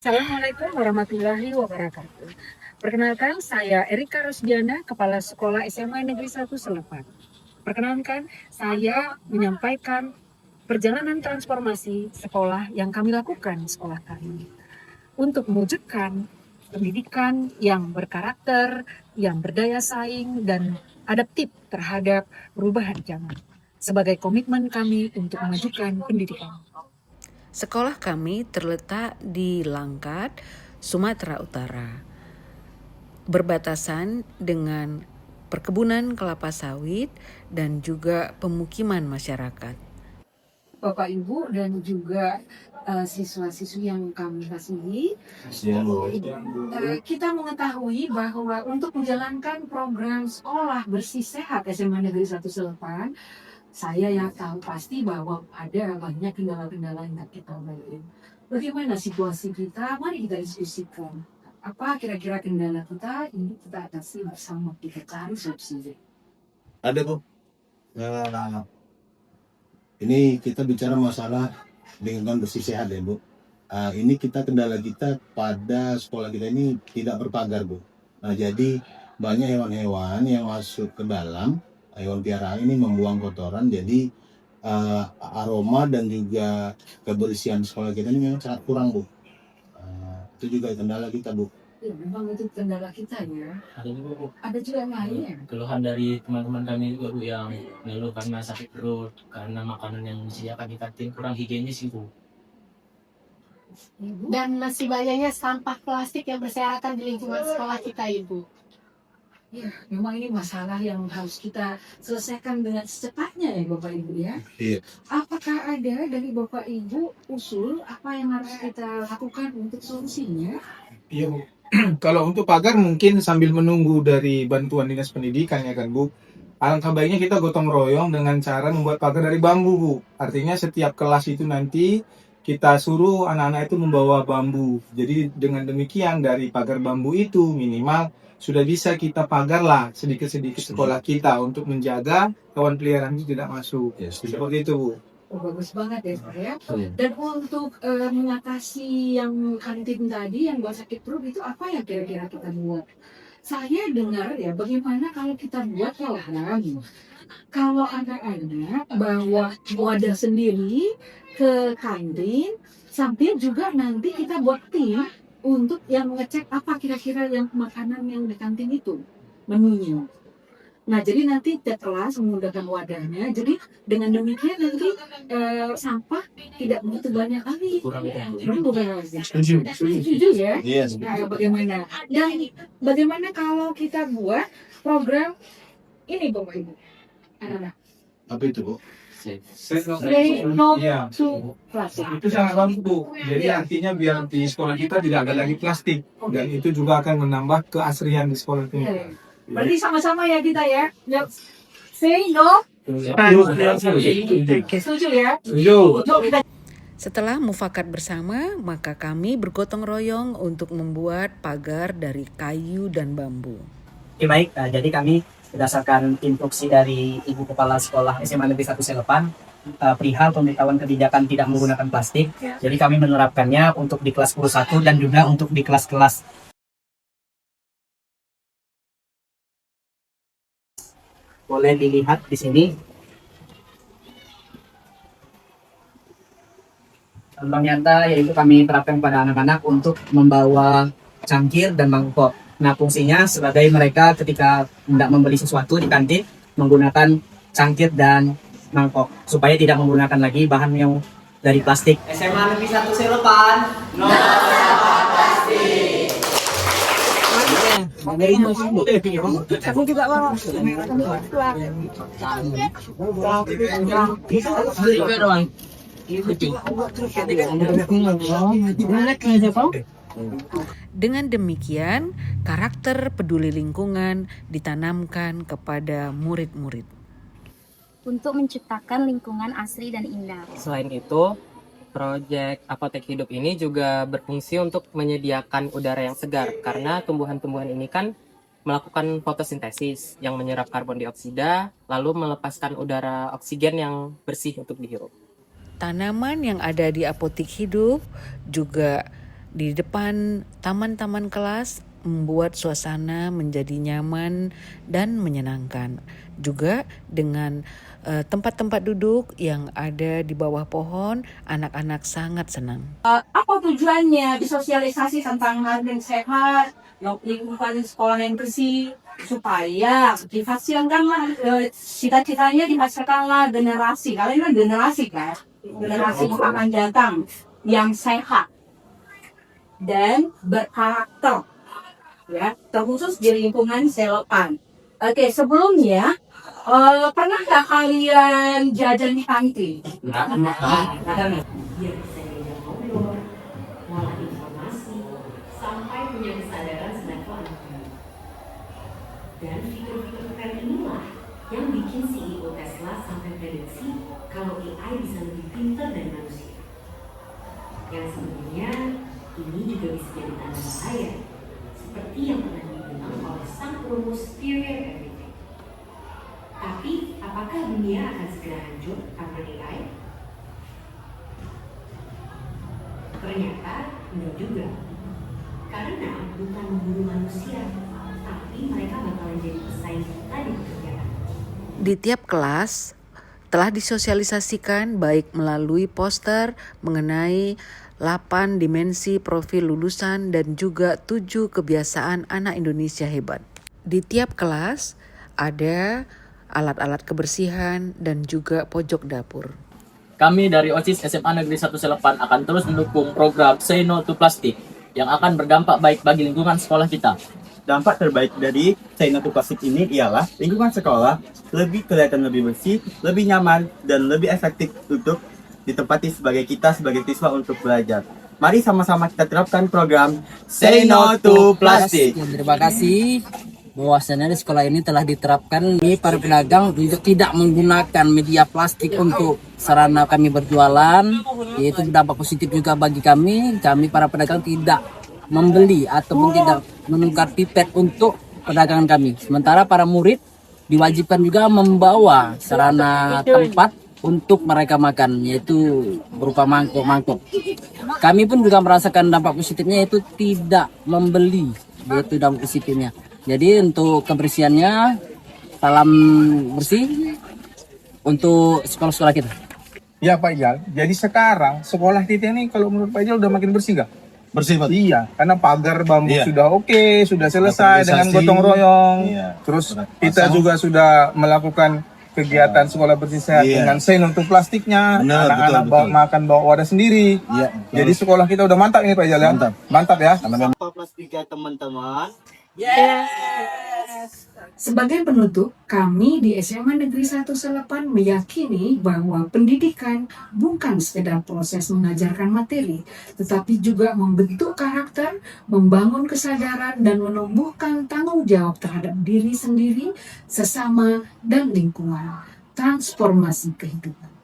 Assalamualaikum warahmatullahi wabarakatuh. Perkenalkan, saya Erika Rosdiana, Kepala Sekolah SMA Negeri 1 Selepan. Perkenalkan, saya menyampaikan perjalanan transformasi sekolah yang kami lakukan di sekolah kami untuk mewujudkan pendidikan yang berkarakter, yang berdaya saing, dan adaptif terhadap perubahan zaman. Sebagai komitmen kami untuk memajukan pendidikan. Sekolah kami terletak di Langkat, Sumatera Utara, berbatasan dengan perkebunan kelapa sawit dan juga pemukiman masyarakat. Bapak Ibu dan juga siswa-siswi yang kami kasihi, kita mengetahui bahwa untuk menjalankan program sekolah bersih sehat SMA Negeri 1 Selepan, saya yang tahu pasti bahwa ada banyak kendala-kendala yang kita lalui. Bagaimana situasi kita? Mari kita diskusikan. Apa kira-kira kendala kita? Ini kita atasi bersama, kita cari solusi. Ada Bu. Ini kita bicara masalah lingkungan bersih sehat ya Bu. Ini kendala kita pada sekolah kita ini tidak berpagar Bu. Nah jadi banyak hewan-hewan yang masuk ke dalam, hewan piaraan ini membuang kotoran, jadi aroma dan juga kebersihan sekolah kita ini memang sangat kurang Bu. Itu juga kendala kita Bu. Ya, memang itu kendala kita ya. Ada juga Bu, Ada juga yang lainnya. keluhan dari teman-teman kami juga Bu yang ngeluh karena sakit perut, karena makanan yang disediakan di kantin kurang higienis Bu. Dan masih banyaknya sampah plastik yang berserakan di lingkungan sekolah kita, Ibu. Ya, memang ini masalah yang harus kita selesaikan dengan secepatnya ya Bapak Ibu ya. Iya. Apakah ada dari Bapak Ibu usul apa yang harus kita lakukan untuk solusinya? Iya Bu. Kalau untuk pagar mungkin sambil menunggu dari bantuan dinas pendidikan ya kan Bu. Alangkah baiknya kita gotong royong dengan cara membuat pagar dari bambu Bu. Artinya setiap kelas itu nanti kita suruh anak-anak itu membawa bambu. Jadi dengan demikian dari pagar bambu itu minimal sudah bisa kita pagar lah sedikit-sedikit sekolah kita untuk menjaga hewan peliharaan itu tidak masuk. Yes. Seperti itu Bu. Oh, bagus banget ya Pak ya. Dan untuk mengatasi yang kantin tadi yang buat sakit perut itu apa yang kira-kira kita buat? Saya dengar ya bagaimana kalau kita buat olahan. Kalau anak-anak bawa wadah sendiri ke kantin, sambil juga nanti kita buat tim untuk yang mengecek apa kira-kira yang makanan yang di kantin itu menunya. Nah, jadi nanti tiap kelas menggunakan wadahnya. Jadi dengan demikian nanti sampah tidak begitu banyak lagi. Bukan lagi. Setuju ya? Yes. Nah, bagaimana? Dan bagaimana kalau kita buat program ini, Bapak Ibu? Anak-anak. Apa itu Bu? Say no Iya. to plastic. Itu sangat bagus Bu. Jadi artinya biar di sekolah kita tidak ada lagi plastik dan itu juga akan menambah keasrian di sekolah ini. Berarti sama-sama ya kita ya. Yuk. Say no. Setuju ya? Yuk kita. Setelah mufakat bersama, maka kami bergotong royong untuk membuat pagar dari kayu dan bambu. Oke, baik, jadi kami berdasarkan instruksi dari Ibu Kepala Sekolah SMA Negeri 1 Selepan perihal pemberitahuan kebijakan tidak menggunakan plastik. Jadi kami menerapkannya untuk di kelas 1 dan juga untuk di kelas-kelas. Boleh dilihat di sini. Contoh nyata yaitu kami terapkan pada anak-anak untuk membawa cangkir dan mangkok. Nah, fungsinya sebagai mereka ketika hendak membeli sesuatu di kantin menggunakan cangkir dan mangkok supaya tidak menggunakan lagi bahan yang dari plastik. SMA Negeri 1 Selepan, no sampah plastik. Dengan demikian, karakter peduli lingkungan ditanamkan kepada murid-murid. Untuk menciptakan lingkungan asri dan indah. Selain itu, proyek Apotek Hidup ini juga berfungsi untuk menyediakan udara yang segar karena tumbuhan-tumbuhan ini kan melakukan fotosintesis yang menyerap karbon dioksida lalu melepaskan udara oksigen yang bersih untuk dihirup. Tanaman yang ada di Apotek Hidup juga Di depan taman-taman kelas membuat suasana menjadi nyaman dan menyenangkan. Juga dengan tempat-tempat duduk yang ada di bawah pohon, anak-anak sangat senang. Apa tujuannya disosialisasi tentang harga sehat, lingkungan sekolah yang bersih, supaya dihasilkanlah cita-citanya dihasilkanlah generasi, kalian kan generasi yang akan datang yang sehat dan berkarakter, ya, terkhusus di lingkungan selepan. Oke, sebelumnya pernah nggak kalian jajan di kantin? Dia bisa diajak ngobrol, ngolah informasi, sampai punya kesadaran selevel anak-anak. Dan fitur-fitur keren inilah yang bikin CEO Tesla sampai prediksi kalau AI bisa lebih pintar dari manusia. Yang sebenarnya ini juga bisa jadi tanda bahaya, seperti yang pernah dibilang oleh sang perumus Theory of Everything. Tapi, apakah dunia akan segera hancur karena AI? Ternyata enggak juga. Karena bukan memburu manusia, tapi mereka bakalan jadi pesaing kita di pekerjaan. Di tiap kelas telah disosialisasikan baik melalui poster mengenai 8 dimensi profil lulusan dan juga 7 kebiasaan anak Indonesia hebat. Di tiap kelas ada alat-alat kebersihan dan juga pojok dapur. Kami dari OSIS SMA Negeri 1 Selepan akan terus mendukung program Say No to Plastic yang akan berdampak baik bagi lingkungan sekolah kita. Dampak terbaik dari Say No to Plastic ini ialah lingkungan sekolah lebih kelihatan lebih bersih, lebih nyaman, dan lebih efektif untuk ditempati sebagai siswa untuk belajar. Mari sama-sama kita terapkan program Say No to Plastic. Terima kasih. Bahwasannya di sekolah ini telah diterapkan ini para pedagang untuk tidak menggunakan media plastik untuk sarana kami berjualan, yaitu dampak positif juga bagi kami. Kami para pedagang tidak membeli ataupun tidak menukar pipet untuk perdagangan kami. Sementara para murid diwajibkan juga membawa sarana tempat untuk mereka makan, yaitu berupa mangkok-mangkok. Kami pun juga merasakan dampak positifnya, yaitu tidak membeli, yaitu dampak positifnya. Jadi untuk kebersihannya, salam bersih untuk sekolah-sekolah kita. Ya Pak Ijal, jadi sekarang sekolah kita ini kalau menurut Pak Ijal udah makin bersih nggak? Bersih, Pak. Iya, karena pagar bambu Iya. sudah oke, sudah selesai dengan gotong royong. Iya. Terus Sudah kita pasang. juga sudah melakukan kegiatan sekolah bersih sehat Iya. dengan Say No to plastiknya. Benar, Anak-anak betul. makan bawa wadah sendiri. Iya. Jadi sekolah kita udah mantap ini Pak Ijal ya. Mantap ya. Apa plastiknya teman-teman? Sebagai penutup, kami di SMA Negeri 1 Selepan meyakini bahwa pendidikan bukan sekedar proses mengajarkan materi, tetapi juga membentuk karakter, membangun kesadaran, dan menumbuhkan tanggung jawab terhadap diri sendiri, sesama, dan lingkungan. Transformasi kehidupan.